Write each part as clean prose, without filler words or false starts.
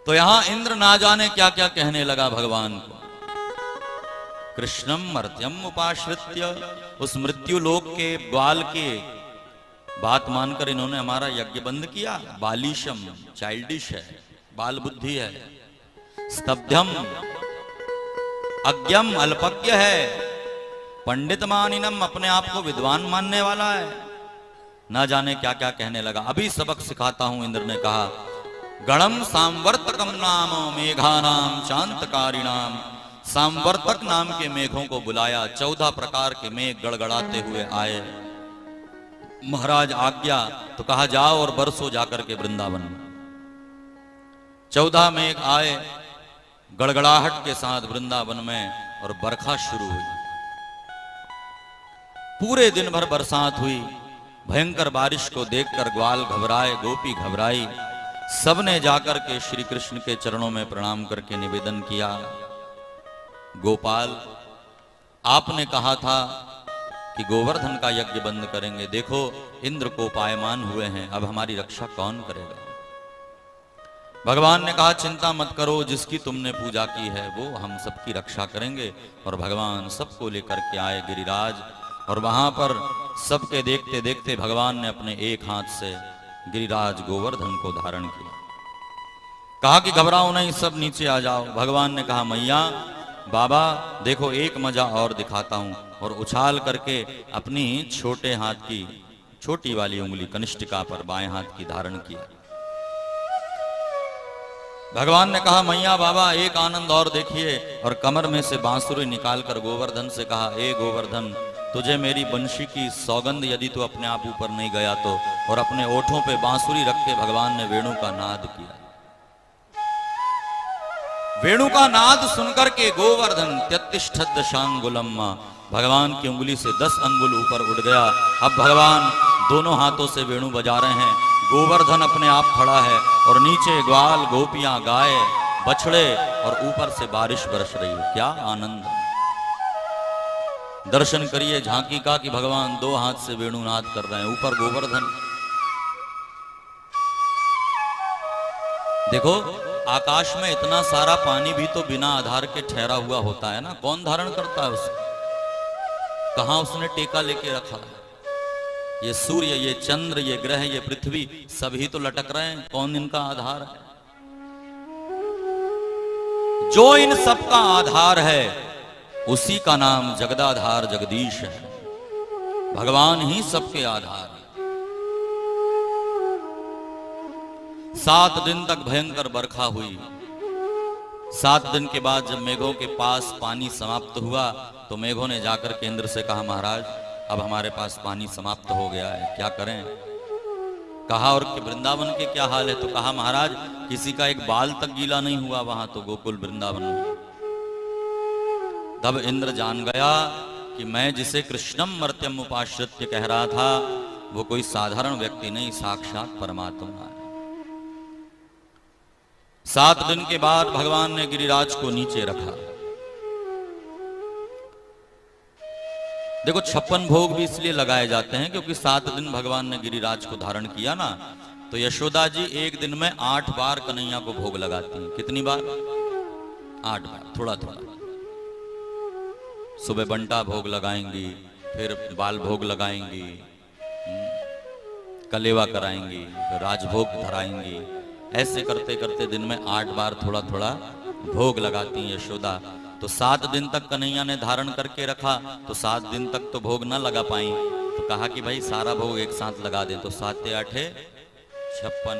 तो यहां इंद्र ना जाने क्या क्या कहने लगा भगवान को। कृष्णम मर्त्यम उपाश्रित्य, उस मृत्यु लोक के बाल के बात मानकर इन्होंने हमारा यज्ञ बंद किया। बालिशम, चाइल्डिश है, बाल बुद्धि है। स्तब्ध्यम, अज्ञम, अल्पज्ञ है। पंडित मानिनम, अपने आप को विद्वान मानने वाला है। ना जाने क्या क्या कहने लगा। अभी सबक सिखाता हूं, इंद्र ने कहा। गणम सांवर्तकम नाम मेघानाम चांतकारिणाम, सांवर्तक नाम के मेघों को बुलाया। 14 प्रकार के मेघ गड़गड़ाते हुए आए। महाराज आज्ञा, तो कहा जाओ और बरसो जाकर के वृंदावन में। 14 मेघ आए गड़गड़ाहट के साथ वृंदावन में, और बरखा शुरू हुई। पूरे दिन भर बरसात हुई। भयंकर बारिश को देखकर ग्वाल घबराए, गोपी घबराई। सबने जाकर के श्री कृष्ण के चरणों में प्रणाम करके निवेदन किया, गोपाल, आपने कहा था कि गोवर्धन का यज्ञ बंद करेंगे। देखो इंद्र को पायमान हुए हैं, अब हमारी रक्षा कौन करेगा? भगवान ने कहा, चिंता मत करो, जिसकी तुमने पूजा की है वो हम सबकी रक्षा करेंगे। और भगवान सबको लेकर के आए गिरिराज, और वहां पर सबके देखते देखते भगवान ने अपने एक हाथ से गिरिराज गोवर्धन को धारण किया। कहा कि घबराओ नहीं, सब नीचे आ जाओ। भगवान ने कहा, मैया बाबा देखो एक मजा और दिखाता हूं, और उछाल करके अपनी छोटे हाथ की छोटी वाली उंगली कनिष्ठिका पर बाएं हाथ की धारण किया। भगवान ने कहा, मैया बाबा एक आनंद और देखिए, और कमर में से बांसुरी निकालकर गोवर्धन से कहा, ए गोवर्धन, तुझे मेरी बंशी की सौगंध यदि तू अपने आप ऊपर नहीं गया तो। और अपने ओठों पे बांसुरी रख के भगवान ने वेणु का नाद किया। वेणु का नाद सुनकर के गोवर्धन त्यतिष्ठत् दशांगुलम्मा, भगवान की उंगली से 10 अंगुल ऊपर उड़ गया। अब भगवान दोनों हाथों से वेणु बजा रहे हैं। गोवर्धन अपने आप खड़ा है, और नीचे ग्वाल, गोपियां, गाय, बछड़े, और ऊपर से बारिश बरस रही है। क्या आनंद! दर्शन करिए झांकी का कि भगवान 2 हाथ से वेणुनाद कर रहे हैं, ऊपर गोवर्धन। देखो आकाश में इतना सारा पानी भी तो बिना आधार के ठहरा हुआ होता है ना, कौन धारण करता है उसको? कहां उसने टेका लेके रखा है? ये सूर्य, ये चंद्र, ये ग्रह, ये पृथ्वी, सभी तो लटक रहे हैं, कौन इनका आधार है? जो इन सब का आधार है उसी का नाम जगदाधार जगदीश है। भगवान ही सबके आधार है। 7 दिन तक भयंकर बरखा हुई। 7 दिन के बाद जब मेघों के पास पानी समाप्त हुआ, तो मेघों ने जाकर के इंद्र से कहा, महाराज अब हमारे पास पानी समाप्त हो गया है, क्या करें? कहा, और कि वृंदावन के क्या हाल है? तो कहा, महाराज किसी का एक बाल तक गीला नहीं हुआ वहां तो गोकुल वृंदावन में। तब इंद्र जान गया कि मैं जिसे कृष्णम मर्त्यम उपाश्रित्य कह रहा था वो कोई साधारण व्यक्ति नहीं, साक्षात परमात्मा है। 7 दिन के बाद भगवान ने गिरिराज को नीचे रखा। देखो 56 भोग भी इसलिए लगाए जाते हैं क्योंकि 7 दिन भगवान ने गिरिराज को धारण किया ना, तो यशोदा जी एक दिन में 8 बार कन्हैया को भोग लगाती हैं। कितनी बार? 8 बार, थोड़ा थोड़ा। सुबह बंटा भोग लगाएंगी, फिर बाल भोग लगाएंगी, कलेवा कराएंगी, फिर राजभोग धराएंगी। ऐसे करते करते दिन में 8 बार थोड़ा थोड़ा भोग लगाती हैं यशोदा। तो 7 दिन तक कन्हैया ने धारण करके रखा, तो 7 दिन तक तो भोग न लगा पाई, तो कहा कि भाई सारा भोग एक साथ लगा दे। तो 7 × 8 = 56,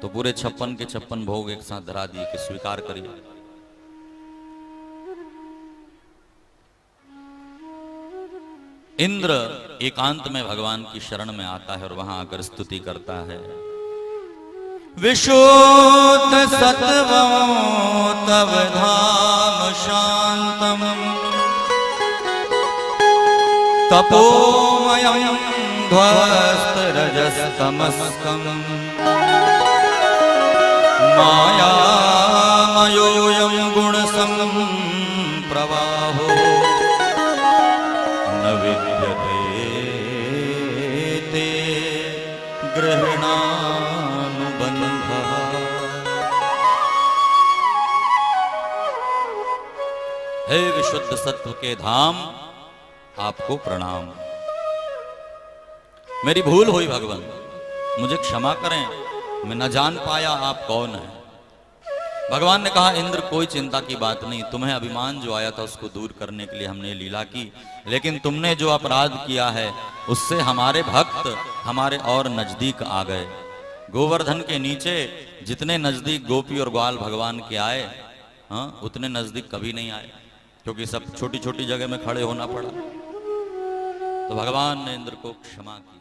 तो पूरे 56 के 56 भोग एक साथ धरा दिए कि स्वीकार करिए। इंद्र एकांत में भगवान की शरण में आता है और वहां आकर स्तुति करता है। विशुद्ध सत्वं तव धाम शांतम तपोमयं ध्वस्त रजस्तमस्कं मायामयोऽयं गुणसंप्रवाहो न विद्यते ते गृह्णानुबन्धः। हे विशुद्ध सत्व के धाम, आपको प्रणाम। मेरी भूल हुई भगवान, मुझे क्षमा करें, मैं न जान पाया आप कौन हैं। भगवान ने कहा, इंद्र कोई चिंता की बात नहीं, तुम्हें अभिमान जो आया था उसको दूर करने के लिए हमने लीला की, लेकिन तुमने जो अपराध किया है उससे हमारे भक्त हमारे और नजदीक आ गए। गोवर्धन के नीचे जितने नजदीक गोपी और ग्वाल भगवान के आए, हाँ, उतने नजदीक कभी नहीं आए, क्योंकि सब छोटी छोटी जगह में खड़े होना पड़ा। तो भगवान ने इंद्र को क्षमा किया।